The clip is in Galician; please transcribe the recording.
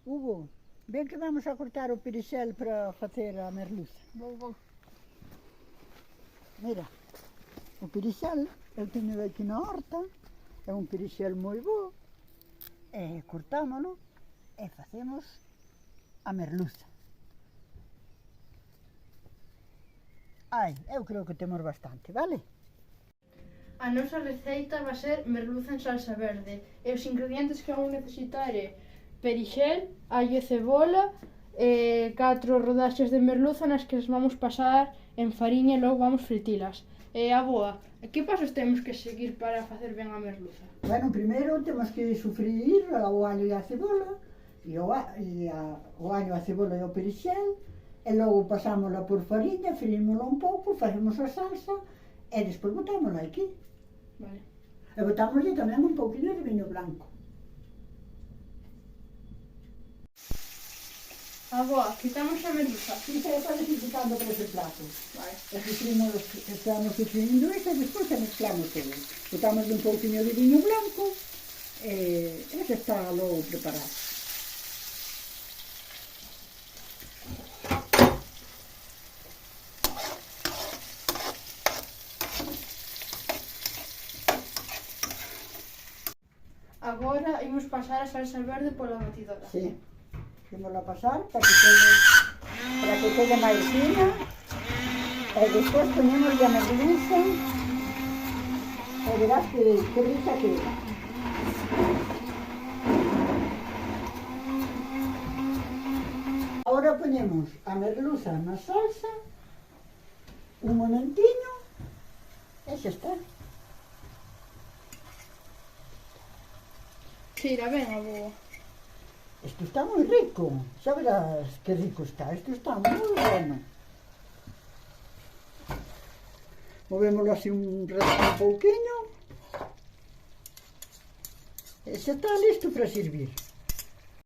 Hugo, ven que vamos a cortar o perixel para facer a merluza. Vou. Mira, o perixel, eu teño aquí na horta, é un perixel moi bo, e cortámolo e facemos a merluza. Ai, eu creo que temos bastante, vale? A nosa receita vai ser merluza en salsa verde e os ingredientes que vamos necesitar é perixel, allo e cebola, 4 rodaxes de merluza nas que as vamos pasar en fariña e logo vamos fritilas. A boa, que pasos temos que seguir para facer ben a merluza? Bueno, primeiro temos que sofreír o allo e a cebola, o allo, a cebola e o perixel, e logo pasámola por fariña, freímola un pouco, facemos a salsa, e despois botámola aquí. Vale. E botámoslle tamén un pouquinho de viño blanco. A boa, quitamos a merluza. E se está necesitando para ese plato. Vale. E estamos sofrindo isto e despois se mezclamos todo. Botamos un pouquinho de viño blanco e ese está logo preparado. Agora imos pasar a salsa verde pola batidora. Sí. Imos a pasar para que quede máis fina e despois ponemos a merluza e verás que rica queda. Agora ponemos a merluza na salsa un momentiño e xa está. Cheira ben a boa. Isto está moi rico, xa verás que rico está, isto está moi bueno. Movémoslo así un pouquinho e xa está listo para servir.